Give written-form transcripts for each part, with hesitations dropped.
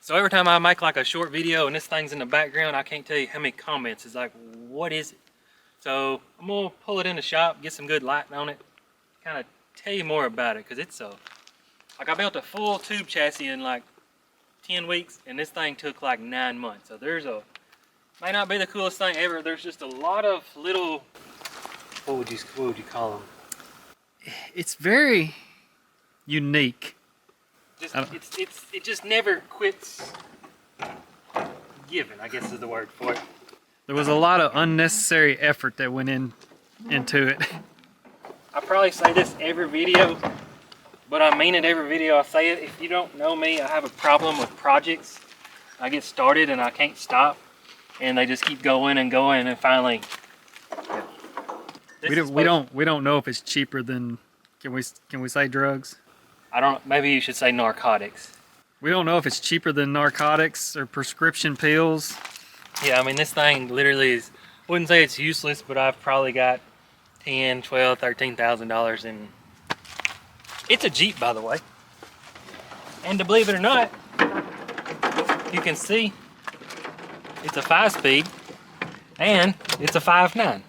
So every time I make like a short video and this thing's in the background, I can't tell you how many comments. It's like, what is it? So I'm gonna pull it in the shop, get some good lighting on it, kind of tell you more about it, because it's like I built a full tube chassis in like 10 weeks, and this thing took like 9 months. So may not be the coolest thing ever. There's just a lot of little, what would you call them? It's very unique. It just never quits giving, I guess is the word for it. There was a lot of unnecessary effort that went into it. I probably say this every video, but I mean it every video I say it. If you don't know me, I have a problem with projects. I get started and I can't stop, and they just keep going and going, and finally, we don't know if it's cheaper than, can we say drugs? Maybe you should say narcotics. We don't know if it's cheaper than narcotics or prescription pills. Yeah, I mean, this thing literally is, I wouldn't say it's useless, but I've probably got $10,000, $12,000, $13,000 in. It's a Jeep, by the way. And to believe it or not, you can see it's a 5-speed and it's a 5.9.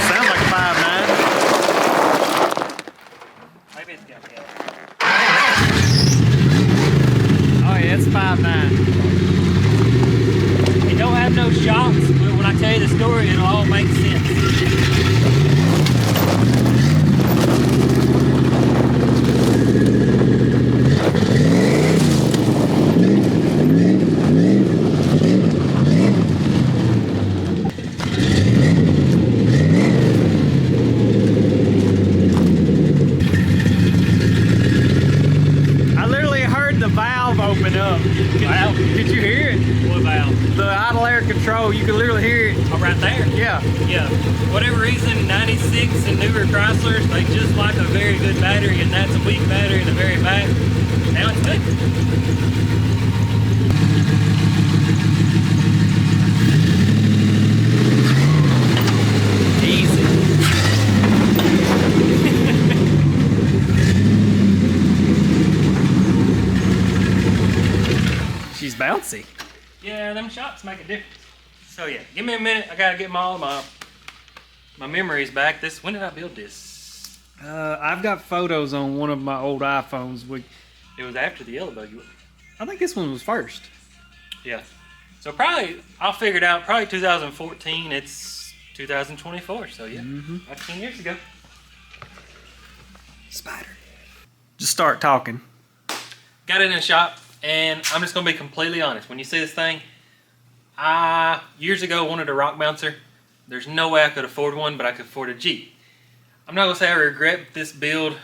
Sounds like a 5.9. Maybe it's got that. Oh yeah, it's 5.9. It don't have no shocks, but when I tell you the story, it'll all make sense. I literally heard the valve open up. Valve? Did you hear it? What valve? The idle air control, you can literally hear it. Oh, right there? Yeah. Yeah. Whatever reason, 96 and newer Chryslers, they just like a very good battery, and that's a weak battery in the very back. Now it's good. Easy. She's bouncy. Yeah, them shots make a difference. So yeah, give me a minute. I gotta get my memories back. When did I build this? I've got photos on one of my old iPhones. It was after the yellow buggy. I think this one was first. Yeah. So probably, I'll figure it out. Probably 2014. It's 2024. So yeah, that's 10 years ago. Spider. Just start talking. Got it in the shop, and I'm just gonna be completely honest. When you see this thing, I years ago wanted a rock bouncer. There's no way I could afford one, but I could afford a Jeep. I'm not gonna say I regret this build.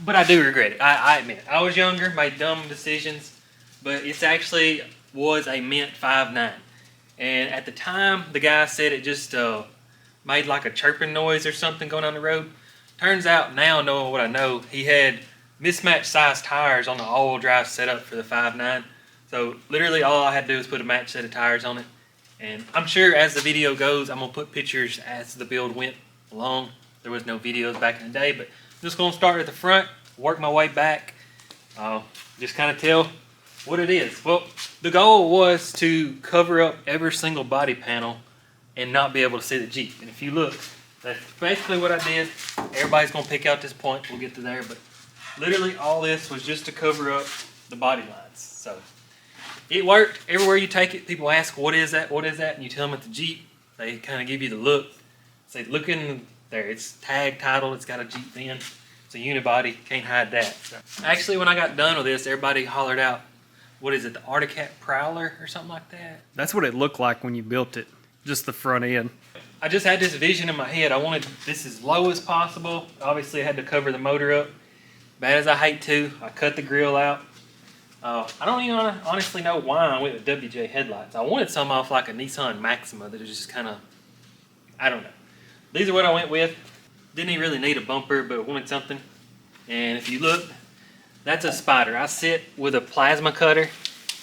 But I do regret it. I admit it. I was younger, made dumb decisions, but it's actually was a mint 5.9. And at the time, the guy said it just made like a chirping noise or something going on the road. Turns out now, knowing what I know, he had mismatched size tires on the all-wheel drive setup for the 5.9. So literally all I had to do was put a match set of tires on it. And I'm sure as the video goes, I'm going to put pictures as the build went along. There was no videos back in the day, but I'm just going to start at the front, work my way back, just kind of tell what it is. Well, the goal was to cover up every single body panel and not be able to see the Jeep. And if you look, that's basically what I did. Everybody's going to pick out this point. We'll get to there, but literally all this was just to cover up the body lines. So it worked. Everywhere you take it, people ask, what is that? What is that? And you tell them it's a Jeep. They kind of give you the look. Say, look in there. It's tag titled. It's got a Jeep VIN. It's a unibody. Can't hide that. So actually, when I got done with this, everybody hollered out, what is it, the Arctic Cat Prowler or something like that? That's what it looked like when you built it. Just the front end. I just had this vision in my head. I wanted this as low as possible. Obviously, I had to cover the motor up. Bad as I hate to, I cut the grill out. I don't even honestly know why I went with WJ headlights. I wanted some off like a Nissan Maxima that is just kind of, I don't know. These are what I went with. Didn't even really need a bumper, but wanted something. And if you look, that's a Spider. I sit with a plasma cutter,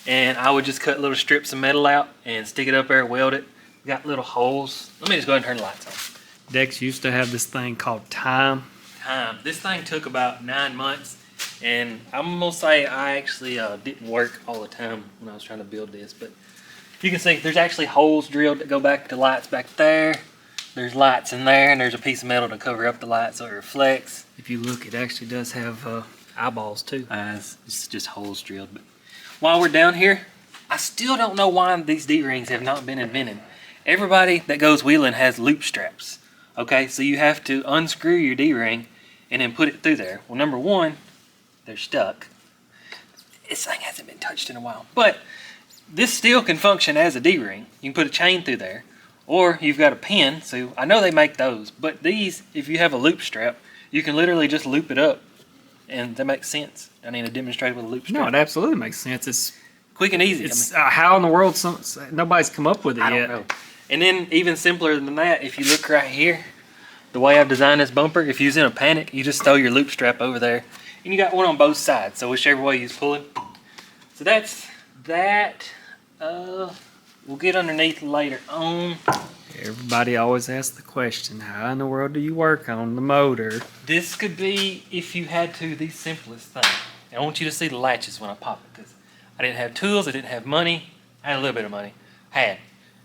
and I would just cut little strips of metal out and stick it up there, weld it. Got little holes. Let me just go ahead and turn the lights on. Dex used to have this thing called time. This thing took about 9 months, and I'm gonna say I actually didn't work all the time when I was trying to build this, but you can see there's actually holes drilled that go back to lights back there. There's lights in there, and there's a piece of metal to cover up the light so it reflects. If you look, it actually does have eyeballs too. Eyes. It's just holes drilled. But while we're down here, I still don't know why these D-rings have not been invented. Everybody that goes wheeling has loop straps. Okay, so you have to unscrew your D-ring and then put it through there. Well, number one, they're stuck. This thing hasn't been touched in a while, but this still can function as a D-ring. You can put a chain through there, or you've got a pin. So I know they make those, but these, if you have a loop strap, you can literally just loop it up, and that makes sense. I need to demonstrate with a loop strap. No, it absolutely makes sense. It's quick and easy. It's how in the world nobody's come up with it yet. I don't know. And then even simpler than that, if you look right here, the way I've designed this bumper, if you're in a panic, you just throw your loop strap over there, and you got one on both sides. So whichever way you're pulling. So that's that. We'll get underneath later on. Everybody always asks the question, how in the world do you work on the motor? This could be, if you had to, the simplest thing. And I want you to see the latches when I pop it, because I didn't have tools, I didn't have money. I had a little bit of money.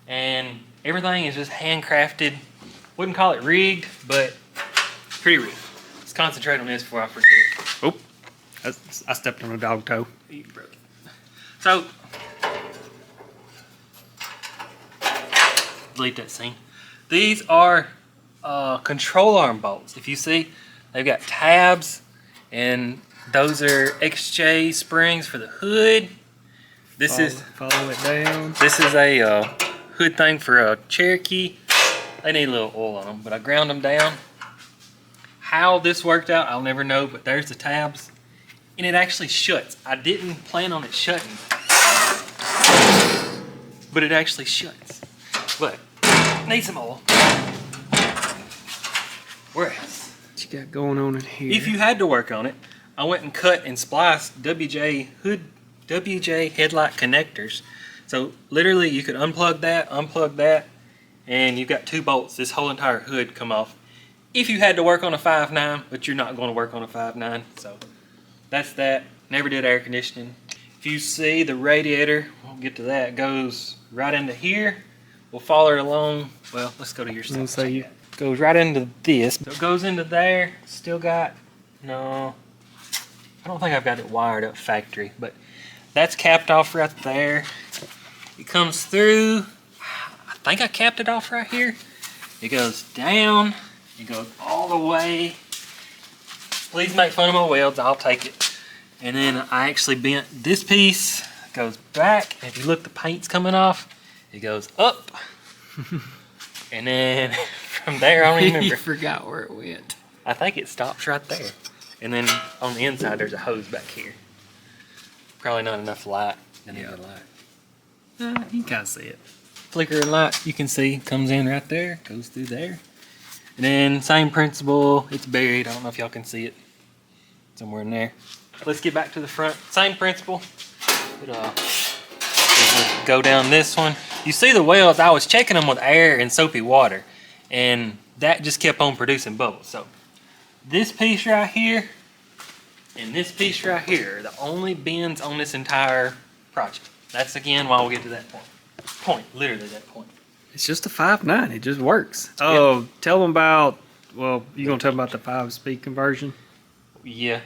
And everything is just handcrafted. Wouldn't call it rigged, but pretty rigged. Let's concentrate on this before I forget it. Oh, I stepped on a dog toe. You broke it. So, delete that scene. These are control arm bolts. If you see, they've got tabs, and those are XJ springs for the hood. Follow it down. This is a hood thing for a Cherokee. They need a little oil on them, but I ground them down. How this worked out, I'll never know, but there's the tabs. And it actually shuts. I didn't plan on it shutting, but it actually shuts. But, need some oil. Where else? What you got going on in here? If you had to work on it, I went and cut and spliced WJ headlight connectors. So literally you could unplug that, and you've got 2 bolts. This whole entire hood come off. If you had to work on a 5.9, but you're not going to work on a 5.9, so that's that. Never did air conditioning. If you see the radiator, we'll get to that, goes right into here. We'll follow it along. Well, let's go to your side. So you goes right into this. So it goes into there. Still got, no, I don't think I've got it wired up factory, but that's capped off right there. It comes through. I think I capped it off right here. It goes down. It goes all the way. Please make fun of my welds. I'll take it. And then I actually bent this piece. Goes back. If you look, the paint's coming off. It goes up. And then from there, I don't even remember. You forgot where it went. I think it stops right there. And then on the inside, there's a hose back here. Probably not enough light. Yeah. You can kind of see it. Flickering light, you can see, comes in right there, goes through there. And then same principle, it's buried. I don't know if y'all can see it. Somewhere in there. Let's get back to the front. Same principle. Go down this one. You see the welds, I was checking them with air and soapy water, and that just kept on producing bubbles. So this piece right here and this piece right here are the only bends on this entire project. That's again why we'll get to that point. Literally that point. It's just a 5.9. It just works. Oh, yep. Tell them about, well, you gonna tell them about the 5-speed conversion? Yeah.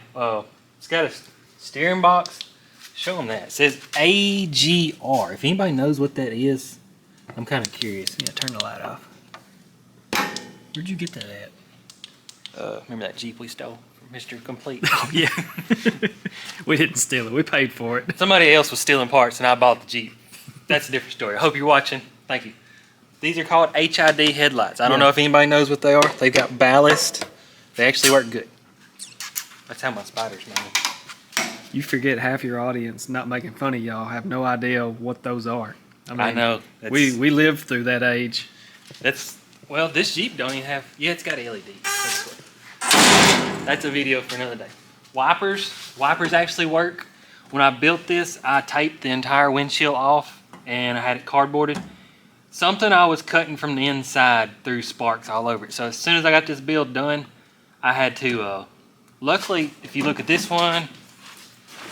It's got a steering box. Show them that. It says AGR. If anybody knows what that is, I'm kind of curious. Yeah, turn the light off. Where'd you get that at? Remember that Jeep we stole from Mr. Complete? Oh, yeah. We didn't steal it. We paid for it. Somebody else was stealing parts and I bought the Jeep. That's a different story. I hope you're watching. Thank you. These are called HID headlights. I don't know if anybody knows what they are. They've got ballast. They actually work good. That's how my spiders know. You forget half your audience, not making fun of y'all, have no idea what those are. I mean, I know. We lived through that age. Well, this Jeep don't even have, it's got LEDs. That's a video for another day. Wipers actually work. When I built this, I taped the entire windshield off and I had it cardboarded. something I was cutting from the inside threw sparks all over it. So as soon as I got this build done, I had to, luckily, if you look at this one,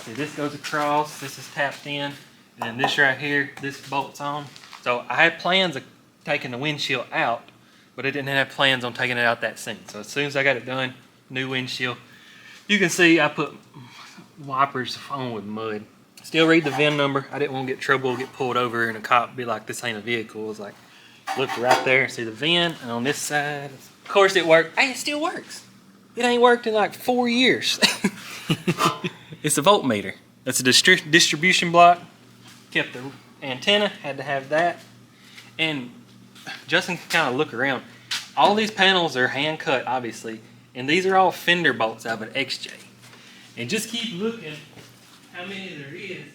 see this goes across, this is tapped in, and then this right here, this bolts on. So I had plans of taking the windshield out, but I didn't have plans on taking it out that soon. So as soon as I got it done, new windshield. You can see I put wipers on with mud. Still read the VIN number. I didn't want to get trouble, get pulled over, and a cop be like, this ain't a vehicle. I was like, look right there, see the VIN, and on this side, of course it worked. Hey, it still works. It ain't worked in like 4 years. It's a voltmeter. That's a distribution block. Kept the antenna, had to have that. And Justin can kind of look around. All these panels are hand cut, obviously, and these are all fender bolts out of an XJ. And just keep looking how many there is.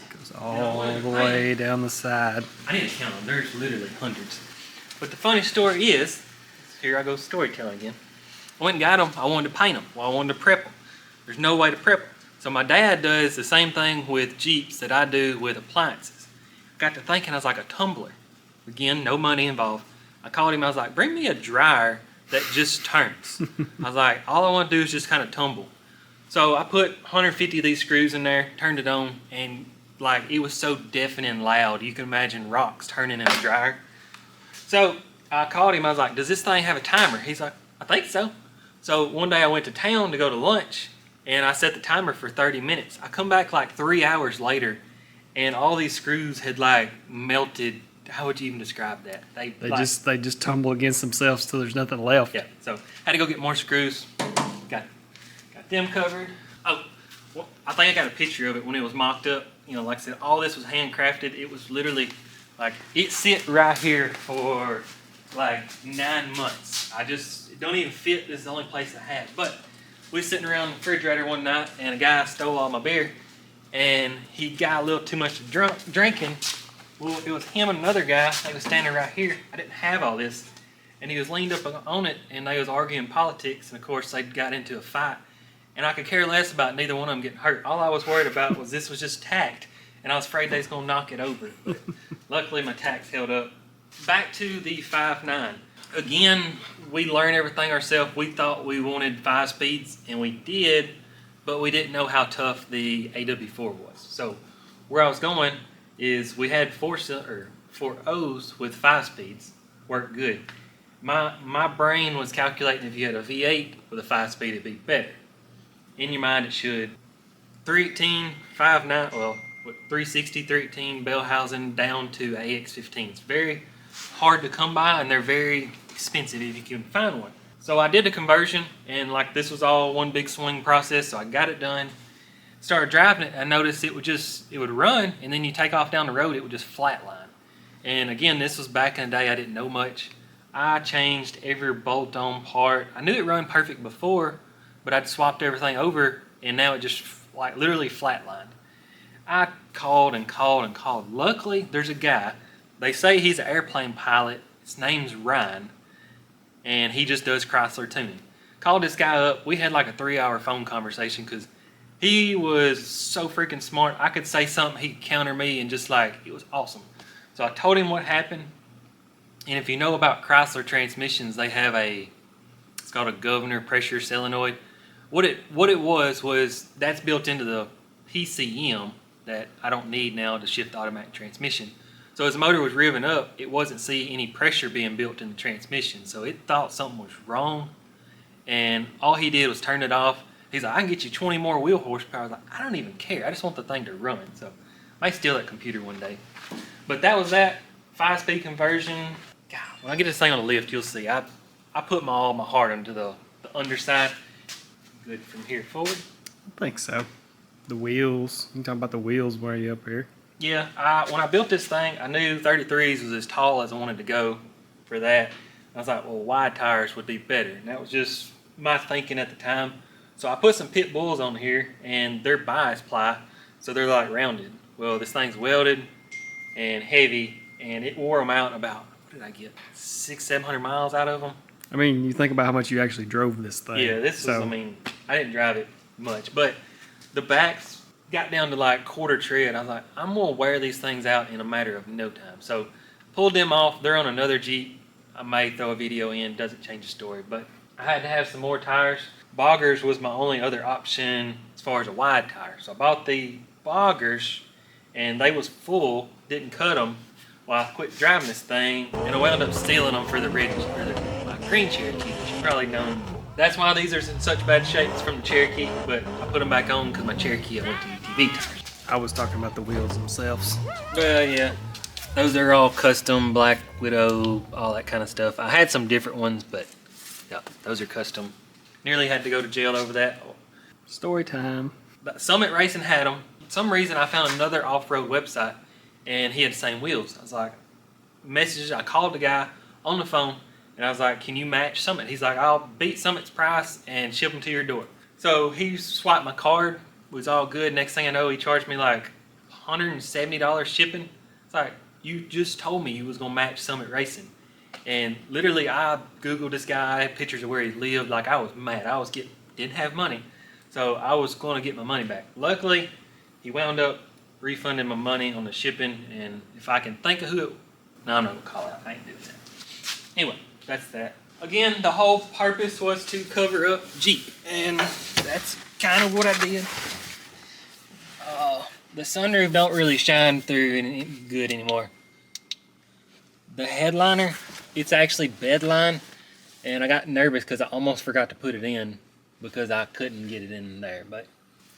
Goes all the way down the side. I didn't count them. There's literally hundreds. But the funny story is, here I go storytelling again. I went and got them. I wanted to paint them. Well, I wanted to prep them. There's no way to prep them. So my dad does the same thing with Jeeps that I do with appliances. Got to thinking, I was like, a tumbler. Again, no money involved. I called him. I was like, bring me a dryer that just turns. I was like, all I want to do is just kind of tumble. So I put 150 of these screws in there, turned it on, and like it was so deafening loud. You can imagine rocks turning in a dryer. So I called him. I was like, does this thing have a timer? He's like, I think so. So one day I went to town to go to lunch, and I set the timer for 30 minutes. I come back like 3 hours later, and all these screws had like melted. How would you even describe that? They just tumble against themselves till there's nothing left. Yeah. So had to go get more screws. Got them covered. Oh, well, I think I got a picture of it when it was mocked up. You know, like I said, all this was handcrafted. It was literally like it sit right here for like 9 months. It don't even fit. This is the only place I had. But we was sitting around the refrigerator one night, and a guy stole all my beer, and he got a little too much drinking. Well, it was him and another guy. They was standing right here. I didn't have all this, and he was leaned up on it, and they was arguing politics, and of course they got into a fight. And I could care less about neither one of them getting hurt. All I was worried about was this was just tacked, and I was afraid they was gonna knock it over. But luckily my tacks held up. Back to the 5.9. Again, we learned everything ourselves. We thought we wanted 5 speeds, and we did, but we didn't know how tough the AW4 was. So where I was going is we had 4 O's with 5 speeds. Worked good. My brain was calculating if you had a V8 with a 5 speed, it'd be better. In your mind, it should. 318, 5.9, well, 360, 318 Bellhausen down to AX15. It's very hard to come by, and they're very expensive if you can find one. So I did the conversion, and like this was all one big swing process, so I got it done. Started driving it, I noticed it would run, and then you take off down the road, it would just flatline. And again, this was back in the day, I didn't know much. I changed every bolt-on part. I knew it run perfect before, but I'd swapped everything over, and now it just like literally flatlined. I called and called and called. Luckily, there's a guy. They say he's an airplane pilot. His name's Ryan, and he just does Chrysler tuning. Called this guy up. We had like a 3-hour phone conversation because he was so freaking smart. I could say something, he'd counter me, and just like, it was awesome. So I told him what happened, and if you know about Chrysler transmissions, they have it's called a governor pressure solenoid. What it was that's built into the PCM that I don't need now to shift automatic transmission. So as the motor was revving up, it wasn't seeing any pressure being built in the transmission. So it thought something was wrong, and all he did was turn it off. He's like, I can get you 20 more wheel horsepower. I was like, I don't even care. I just want the thing to run. So I might steal that computer one day. But that was that 5-speed conversion. God, when I get this thing on the lift, you'll see. I put all my heart into the underside. Good from here forward. I think so. The wheels. You can talk about the wheels way up here. Yeah, when I built this thing, I knew 33s was as tall as I wanted to go for that. I was like, well, wide tires would be better. And that was just my thinking at the time. So I put some pit bulls on here, and they're bias ply, so they're like rounded. Well, this thing's welded and heavy, and it wore them out about, what did I get, 600-700 miles out of them? I mean, you think about how much you actually drove this thing. Yeah, this was, I mean, I didn't drive it much, but the backs got down to like quarter tread. I was like, I'm going to wear these things out in a matter of no time. So Pulled them off. They're on another Jeep. I may throw a video in. Doesn't change the story. But I had to have some more tires. Boggers was my only other option as far as a wide tire. So I bought the Boggers, and they was full. Didn't cut them. Well, I quit driving this thing, and I wound up stealing them for the my green Cherokee, which you probably know. That's why these are in such bad shape. It's from the Cherokee, but I put them back on because my Cherokee I went to UTV tires. I was talking about the wheels themselves. Well, yeah. Those are all custom, Black Widow, all that kind of stuff. I had some different ones, but yeah, those are custom. Nearly had to go to jail over that. Story time. But Summit Racing had them. For some reason, I found another off-road website, and he had the same wheels. I was like, I called the guy on the phone, and I was like, can you match Summit? He's like, I'll beat Summit's price and ship them to your door. So he swiped my card, was all good. Next thing I know, he charged me like $170 shipping. It's like, you just told me you was gonna match Summit Racing. And literally I Googled this guy, pictures of where he lived. Like, I was mad. Didn't have money. So I was gonna get my money back. Luckily, he wound up refunding my money on the shipping, and if I can think of who it, no, I'm not gonna call out. I ain't doing that. Anyway, that's that. Again, the whole purpose was to cover up Jeep, and that's kind of what I did. The sunroof don't really shine through any good anymore. The headliner, it's actually bedline, and I got nervous because I almost forgot to put it in because I couldn't get it in there. But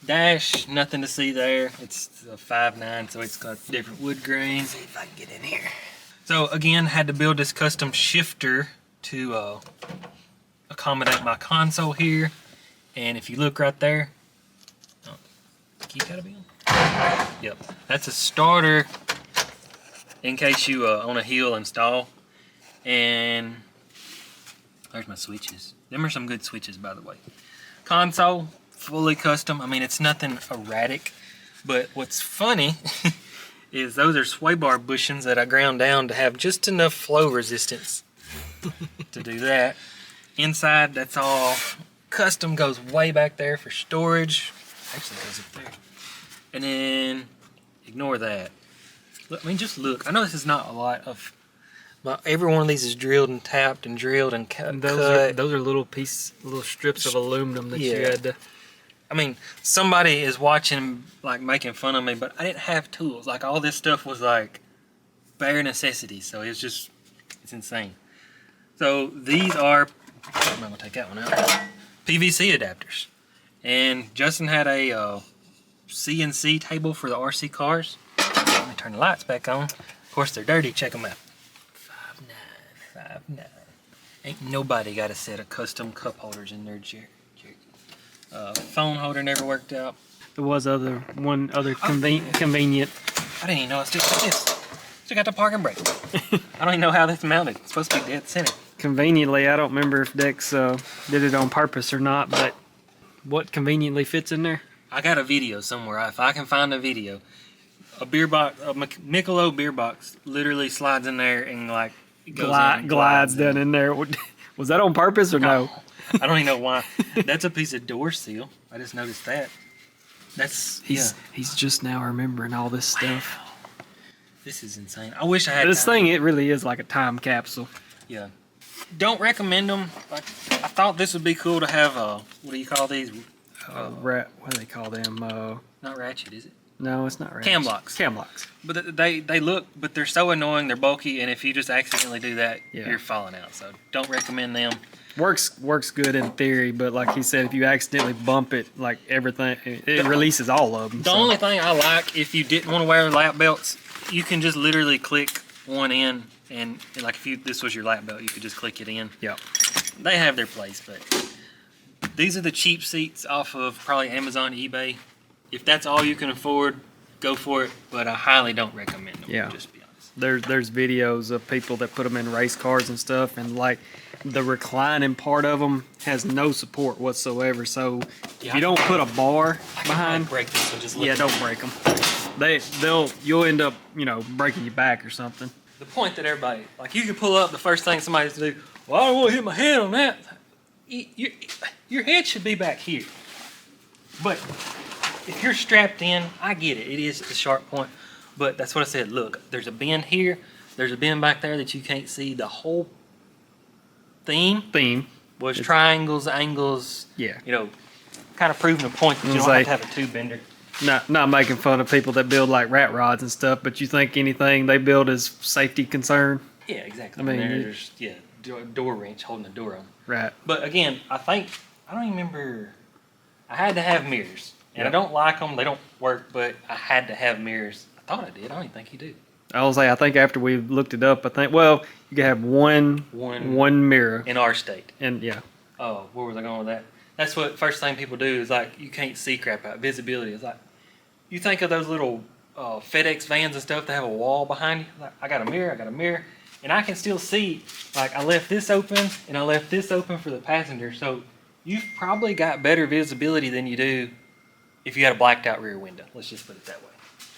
dash, nothing to see there. It's a 5.9, so it's got different wood grain. Let's see if I can get in here. So again, had to build this custom shifter to accommodate my console here. And if you look right there, key gotta be on. Yep, that's a starter in case you on a hill install. And there's my switches. Them are some good switches, by the way. Console, fully custom. I mean, it's nothing erratic, but what's funny is those are sway bar bushings that I ground down to have just enough flow resistance to do that. Inside, that's all custom, goes way back there for storage. Actually, it goes up there. And then, ignore that. Look, I mean, just look. I know this is not a lot of, but every one of these is drilled and tapped and drilled and cut. Those are little strips of aluminum that you had to. I mean, somebody is watching, like, making fun of me, but I didn't have tools. Like, all this stuff was like bare necessities, so it's insane. So these are, I'm gonna take that one out. PVC adapters, and Justin had a CNC table for the RC cars. Let me turn the lights back on. Of course, they're dirty. Check them out. 5.9. Ain't nobody got a set of custom cup holders in their Cherokee. Phone holder never worked out. There was one other convenient. I didn't even know I still got this. Still got the parking brake. I don't even know how that's mounted. It's supposed to be dead center. Conveniently, I don't remember if Dex did it on purpose or not, but what conveniently fits in there? I got a video somewhere. If I can find a video, a beer box, a Michelob beer box, literally slides in there and like glides down in there. Was that on purpose or no? I don't even know why. That's a piece of door seal. I just noticed that. He's just now remembering all this stuff. This is insane. I wish I had this thing. It really is like a time capsule. Yeah. Don't recommend them. Like, I thought this would be cool to have what do you call these? What do they call them? Not ratchet, is it? No, it's not ratchet. Cam locks. Cam locks. But they look, but they're so annoying. They're bulky, and if you just accidentally do that, you're falling out. So don't recommend them. Works good in theory, but like he said, if you accidentally bump it, like everything, it releases all of them. The only thing I like, if you didn't want to wear lap belts, you can just literally click one in, and like if this was your lap belt, you could just click it in. Yeah. They have their place, but these are the cheap seats off of probably Amazon, eBay. If that's all you can afford, go for it, but I highly don't recommend them. Yeah. Just to be honest. There's videos of people that put them in race cars and stuff, and like the reclining part of them has no support whatsoever. So if you don't put a bar behind, break this. So just look don't break them. You'll end up breaking your back or something. The point that everybody like, you can pull up the first thing somebody's to do. Well, I don't want to hit my head on that. Your head should be back here. But if you're strapped in, I get it. It is the sharp point. But that's what I said. Look, there's a bend here. there's a bin back there that you can't see the whole theme. Was It's- triangles, angles, Yeah. you know, kind of proving a point that you It's don't like- have to have a tube bender. Not making fun of people that build like rat rods and stuff, but you think anything they build is safety concern? Yeah, exactly. I mean, there's door wrench holding the door on. Right. But again, I don't even remember. I had to have mirrors, and I Yep. don't like them. They don't work, but I had to have mirrors. I thought I did. I don't even think you do. I think after we looked it up, I think, well, you can have one mirror. In our state. And yeah. Oh, where was I going with that? That's what first thing people do is like you can't see crap out. Visibility is like you think of those little FedEx vans and stuff that have a wall behind you. Like, I got a mirror, and I can still see. Like I left this open and I left this open for the passenger. So you've probably got better visibility than you do if you had a blacked out rear window. Let's just put it that way.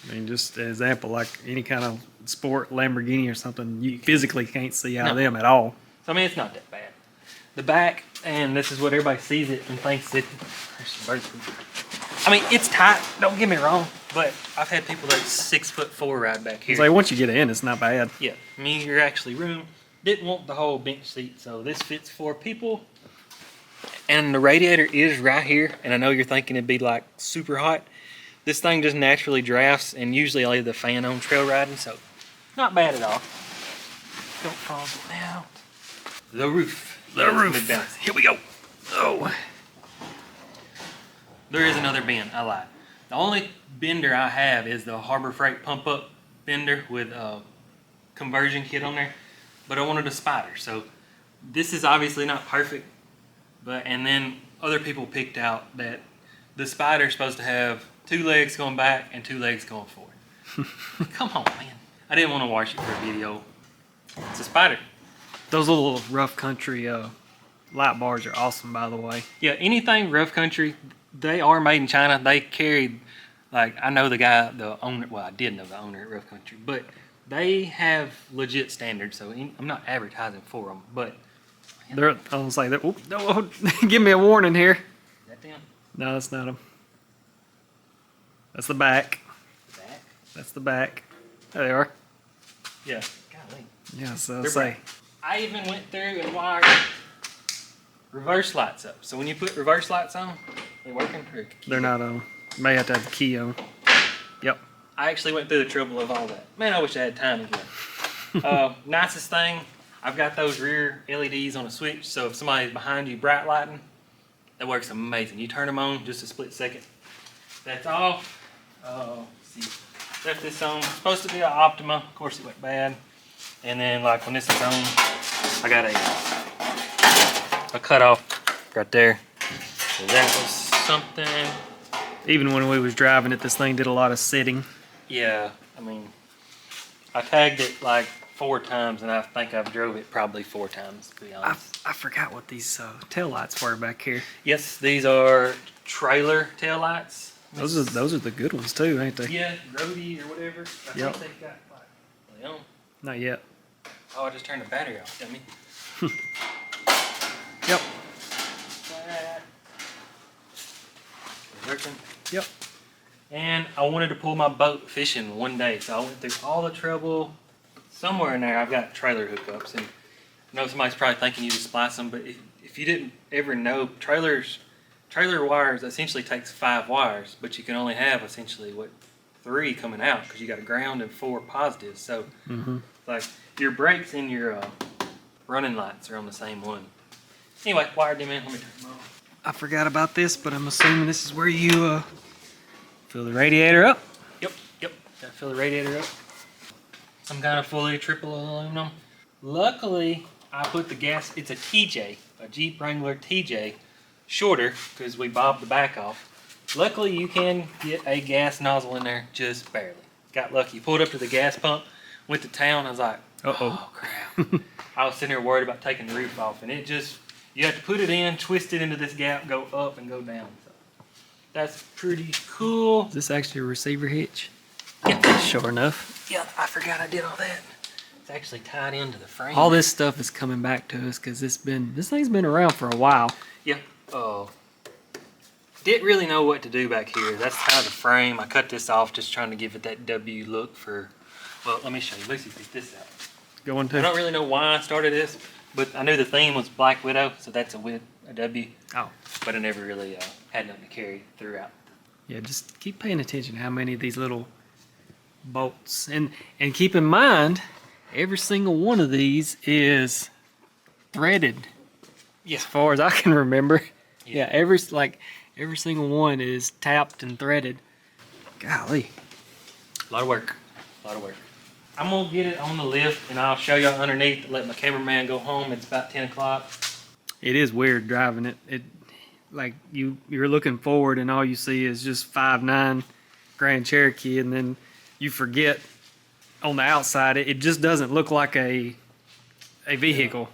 I mean, just an example, like any kind of sport Lamborghini or something, you physically can't see out of them at all. So I mean, it's not that bad. The back, and this is what everybody sees it and thinks it. There's some birds poop. I mean, it's tight. Don't get me wrong, but I've had people that's 6'4" ride back here. It's like once you get in, it's not bad. Yeah, me, you're actually room. Didn't want the whole bench seat, so this fits 4 people. And the radiator is right here, and I know you're thinking it'd be like super hot. This thing just naturally drafts, and usually I leave the fan on trail riding, so not bad at all. Don't fall out. The roof. The roof. Here we go. Oh. There is another bin. I lied. The only bender I have is the Harbor Freight pump up bender with a conversion kit on there. But I wanted a spider. So this is obviously not perfect. And then other people picked out that the spider is supposed to have 2 legs going back and 2 legs going forward. Come on, man. I didn't want to wash it for a video. It's a spider. Those little rough country light bars are awesome, by the way. Yeah, anything rough country, they are made in China. They carried, like, I know the guy, the owner, well, I did know the owner at Rough Country, but they have legit standards, so I'm not advertising for them, but. They're, I was like, no, give me a warning here. Is that them? No, that's not them. That's the back. Back? That's the back. There they are. Yeah. Golly. Yeah, so They're say. back. I even went through and wired reverse lights up. So when you put reverse lights on, they're working through. They're not on. You may have to have the key on. Yep. I actually went through the trouble of all that. Man, I wish I had time again. Nicest thing, I've got those rear LEDs on a switch, so if somebody's behind you bright lighting, that works amazing. You turn them on just a split second. That's off. See, left this on. It's supposed to be an Optima. Of course, it went bad. And then, like when this is on, I got a cutoff right there. So that was something. Even when we was driving it, this thing did a lot of sitting. Yeah, I mean, I tagged it like 4 times, and I think I've drove it probably 4 times, to be honest. I forgot what these tail lights were back here. Yes, these are trailer taillights. Those are the good ones too, ain't they? Yeah, Rody or whatever. I Yep. think they've got like, they own. Not yet. Oh, I just turned the battery off, dummy. Yep. Working. Yep. And I wanted to pull my boat fishing one day, so I went through all the trouble. Somewhere in there, I've got trailer hookups, and I know somebody's probably thinking you just splice them, but if you didn't ever know, trailer wires essentially takes 5 wires, but you can only have essentially 3 coming out because you got a ground and 4 positives. So, like your brakes and your running lights are on the same one. Anyway, wired them in. Let me turn them off. I forgot about this, but I'm assuming this is where you fill the radiator up. Yep. Gotta fill the radiator up. Some kind of fully triple aluminum. Luckily, I put the gas, it's a TJ, a Jeep Wrangler TJ, shorter because we bobbed the back off. Luckily, you can get a gas nozzle in there just barely. Got lucky. Pulled up to the gas pump, went to town. I was like, oh crap. I was sitting there worried about taking the roof off, and it just, you have to put it in, twist it into this gap, go up and go down. So that's pretty cool. Is this actually a receiver hitch? Yeah. Sure enough. Yeah, I forgot I did all that. It's actually tied into the frame. All this stuff is coming back to us because this thing's been around for a while. Yeah. Didn't really know what to do back here. That's kind of the frame. I cut this off just trying to give it that W look for Well, let me show you. Lucy picked this out. Going I to. don't really know why I started this, but I knew the theme was Black Widow, so that's a W. Oh. But I never really had nothing to carry throughout. Yeah, just keep paying attention to how many of these little bolts. And keep in mind, every single one of these is threaded. Yeah. As far as I can remember. Yeah. Every single one is tapped and threaded. Golly. A lot of work. A lot of work. I'm going to get it on the lift, and I'll show y'all underneath. Let my cameraman go home. It's about 10 o'clock. It is weird driving it. Like you're looking forward and all you see is just 5.9 Grand Cherokee, and then you forget on the outside it just doesn't look like a vehicle,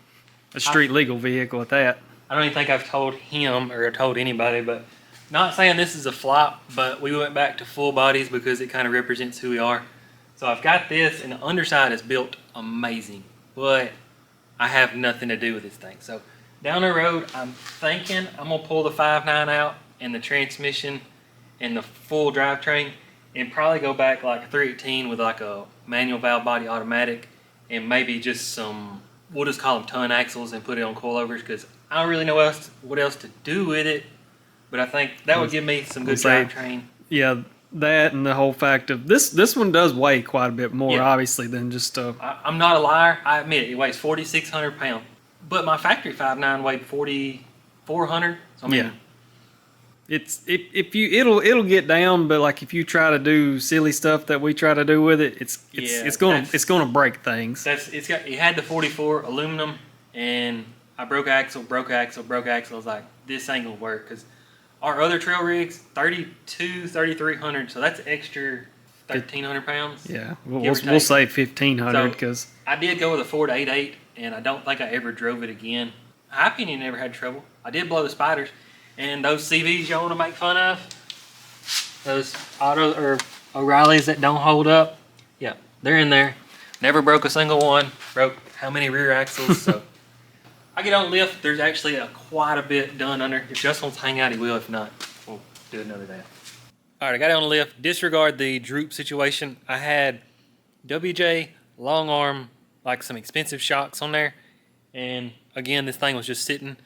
a street legal vehicle at that. I don't even think I've told him or told anybody, but not saying this is a flop, but we went back to full bodies because it kind of represents who we are. So I've got this, and the underside is built amazing, but I have nothing to do with this thing. So down the road, I'm thinking I'm gonna pull the 5.9 out and the transmission and the full drivetrain, and probably go back like a 318 with like a manual valve body automatic, and maybe just some, we'll just call them ton axles, and put it on coilovers, because I don't really know what else to do with it. But I think that would give me some good drivetrain. Yeah, that and the whole fact of this one does weigh quite a bit more, obviously, than just I'm not a liar. I admit it weighs 4,600 pounds. But my factory 5.9 weighed 4,400. So I mean, it'll get down, but like if you try to do silly stuff that we try to do with it, it's gonna break things. It had the 44 aluminum, and I broke axle. I was like, this ain't gonna work, because our other trail rigs 3,300, so that's extra 1,300 pounds. Yeah, we'll say 1,500 because I did go with a Ford 8.8, and I don't think I ever drove it again. My opinion never had trouble. I did blow the spiders, and those CVs y'all want to make fun of, those O'Reillys that don't hold up, yeah, they're in there. Never broke a single one. Broke how many rear axles? So I get on lift. There's actually quite a bit done under. If Justin wants to hang out, he will. If not, we'll do another day. All right, I got on the lift. Disregard the droop situation. I had WJ long arm, like some expensive shocks on there, and again, this thing was just sitting.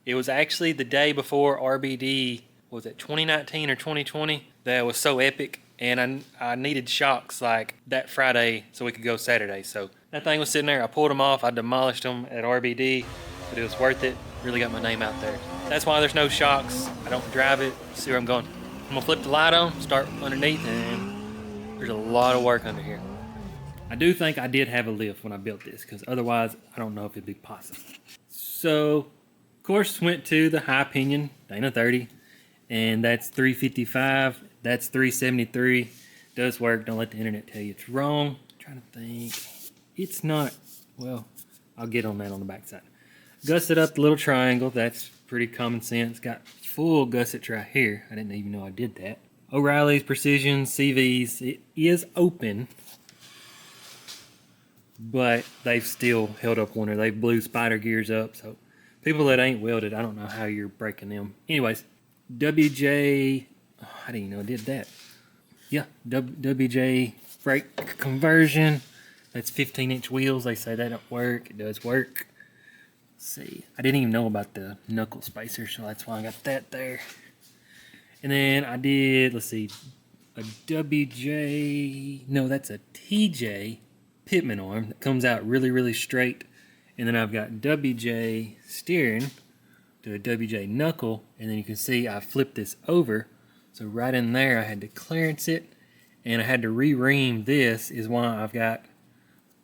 It was actually the day before RBD, was it 2019 or 2020, that was so epic, and I needed shocks like that Friday so we could go Saturday. So that thing was sitting there. I pulled them off. I demolished them at RBD, but it was worth it. Really got my name out there. That's why there's no shocks. I don't drive it. See where I'm going. I'm gonna flip the light on, start underneath, and there's a lot of work under here. I do think I did have a lift when I built this, because otherwise I don't know if it'd be possible. So, of course, went to the high pinion, Dana 30, and that's 355, that's 373. Does work, don't let the internet tell you it's wrong. I'm trying to think. It's not, well, I'll get on that on the backside. Gusset up the little triangle, that's pretty common sense. Got full gussets right here. I didn't even know I did that. O'Reilly's Precision CVs. It is open, but they've still held up winter. They blew spider gears up, so people that ain't welded, I don't know how you're breaking them. Anyways, WJ, oh, I didn't even know I did that. Yeah, WJ brake conversion. That's 15-inch wheels. They say they don't work. It does work. See, I didn't even know about the knuckle spacer, so that's why I got that there. And then I did, let's see, a WJ, no, that's a TJ pitman arm that comes out really, really straight. And then I've got WJ steering to a WJ knuckle, and then you can see I flipped this over. So right in there I had to clearance it, and I had to re-ream this, is why I've got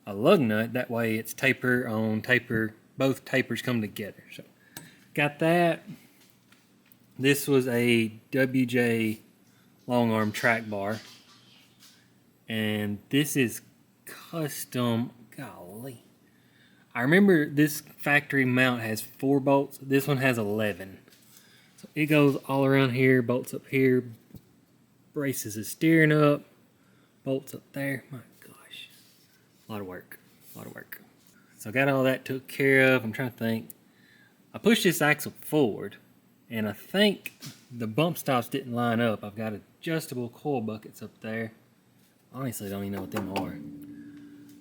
a lug nut. That way it's taper on taper. Both tapers come together. So got that. This was a WJ long arm track bar. And this is custom. Golly. I remember this factory mount has 4 bolts. This one has 11. So it goes all around here, bolts up here, braces the steering up, bolts up there. My gosh. A lot of work. A lot of work. So I got all that took care of. I'm trying to think. I pushed this axle forward, and I think the bump stops didn't line up. I've got adjustable coil buckets up there. Honestly, I don't even know what them are.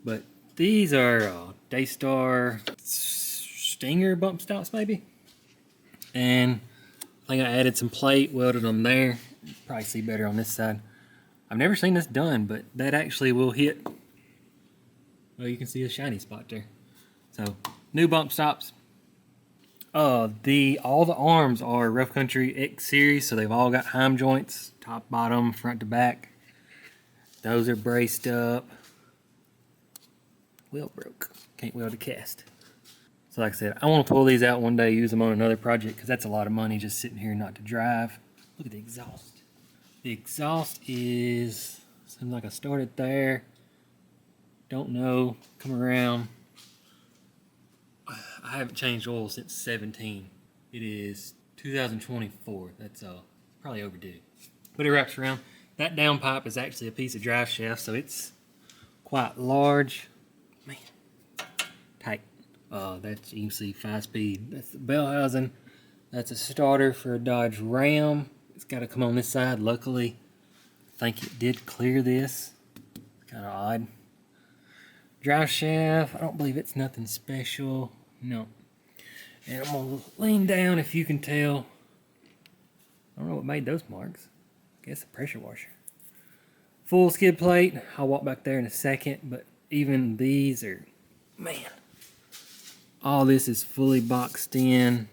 But these are Daystar Stinger bump stops maybe. And I think I added some plate, welded them there. Probably see better on this side. I've never seen this done, but that actually will hit. Well, you can see a shiny spot there. So, new bump stops. All the arms are Rough Country X series, so they've all got heim joints, top, bottom, front to back. Those are braced up. Wheel broke. Can't weld a cast. So like I said, I want to pull these out one day, use them on another project, because that's a lot of money just sitting here not to drive. Look at the exhaust. The exhaust is, seems like I started there. Don't know, come around. I haven't changed oil since 17. It is 2024. That's probably overdue. But it wraps around. That downpipe is actually a piece of drive shaft, so it's quite large. Man, tight. That's, you can see 5-speed. That's the bell housing. That's a starter for a Dodge Ram. It's got to come on this side. Luckily, I think it did clear this. Kind of odd. Drive shaft, I don't believe it's nothing special. No. And I'm going to lean down if you can tell. I don't know what made those marks. I guess a pressure washer. Full skid plate. I'll walk back there in a second, but even these are, man. All this is fully boxed in,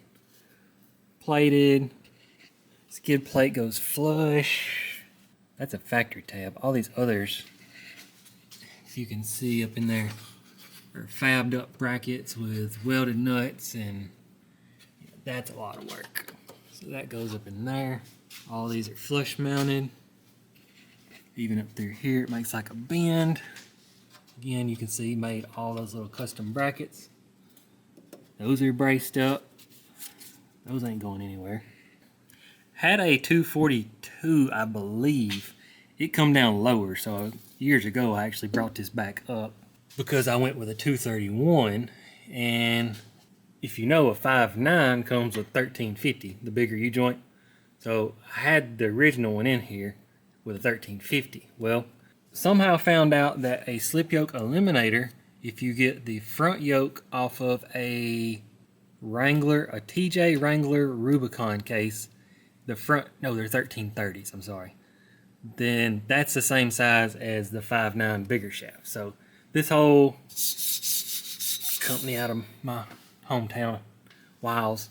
plated. Skid plate goes flush. That's a factory tab. All these others, if you can see up in there, are fabbed up brackets with welded nuts, and that's a lot of work. So that goes up in there. All these are flush mounted. Even up through here, it makes like a bend. Again, you can see he made all those little custom brackets. Those are braced up. Those ain't going anywhere. Had a 242, I believe. It come down lower, so years ago I actually brought this back up because I went with a 231, and if you know, a 5.9 comes with 1350, the bigger U-joint. So I had the original one in here with a 1350. Well, somehow found out that a slip yoke eliminator, if you get the front yoke off of a Wrangler, a TJ Wrangler Rubicon case, the front, no, they're 1330s, I'm sorry, then that's the same size as the 5.9 bigger shaft. So this whole company out of my hometown, Wiles,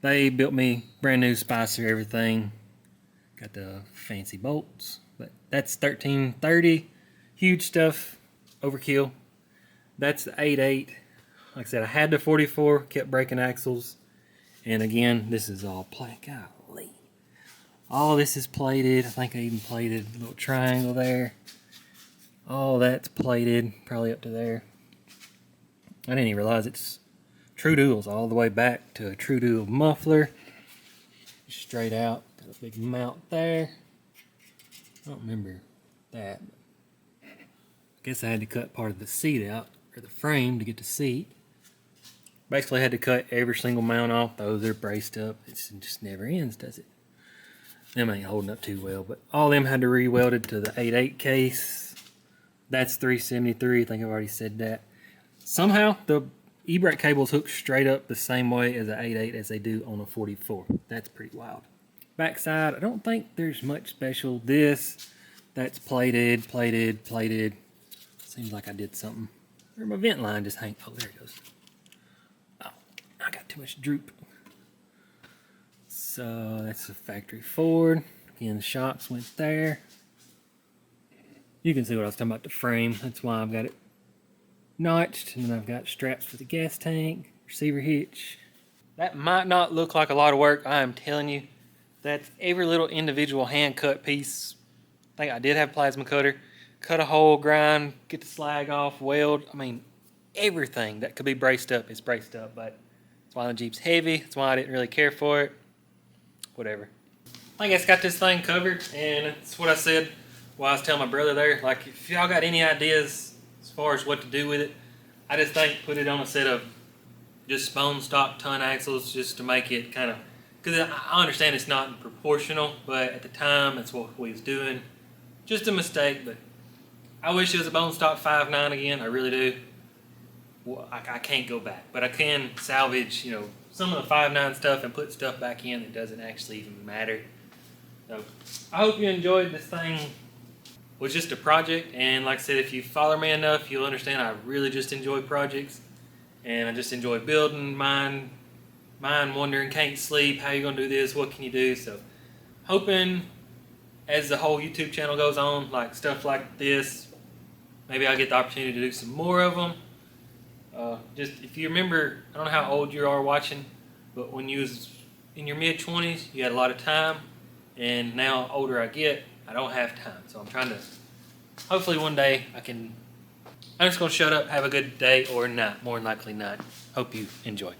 they built me brand new spicer, everything. Got the fancy bolts, but that's 1330, huge stuff, overkill. That's the 8.8. Like I said, I had the 44, kept breaking axles, and again, this is all plated. Golly. All this is plated. I think I even plated a little triangle there. All that's plated, probably up to there. I didn't even realize it's true duals all the way back to a true dual muffler. Straight out, got a big mount there. I don't remember that. I guess I had to cut part of the seat out, or the frame, to get the seat. Basically, I had to cut every single mount off. Those are braced up. It just never ends, does it? Them ain't holding up too well, but all them had to re-welded to the 8.8 case. That's 373, I think I've already said that. Somehow, the e-brake cables hook straight up the same way as an 8.8 as they do on a 44. That's pretty wild. Backside, I don't think there's much special. That's plated. Seems like I did something. Or my vent line just hang. Oh, there it goes. Oh, I got too much droop. So that's a factory Ford. Again, the shocks went there. You can see what I was talking about, the frame. That's why I've got it notched, and then I've got straps for the gas tank, receiver hitch. That might not look like a lot of work. I am telling you, that's every little individual hand cut piece. I think I did have a plasma cutter. Cut a hole, grind, get the slag off, weld. I mean, everything that could be braced up is braced up, but that's why the Jeep's heavy. That's why I didn't really care for it. Whatever. I guess got this thing covered, and it's what I said while I was telling my brother there. Like, if y'all got any ideas as far as what to do with it, I just think put it on a set of just bone stock ton axles just to make it kind of, because I understand it's not proportional, but at the time that's what we was doing. Just a mistake, but I wish it was a bone stock 5.9 again. I really do. Well, I can't go back, but I can salvage, you know, some of the 5.9 stuff and put stuff back in that doesn't actually even matter. So I hope you enjoyed this thing. It was just a project, and like I said, if you follow me enough, you'll understand I really just enjoy projects, and I just enjoy building, mind wondering, can't sleep, how you gonna do this, what can you do? So hoping as the whole YouTube channel goes on, like stuff like this, maybe I'll get the opportunity to do some more of them. Just if you remember, I don't know how old you are watching, but when you was in your mid-20s, you had a lot of time, and now older I get, I don't have time. So I'm trying to, hopefully one day I'm just going to shut up, have a good day or night, more than likely not. Hope you enjoy.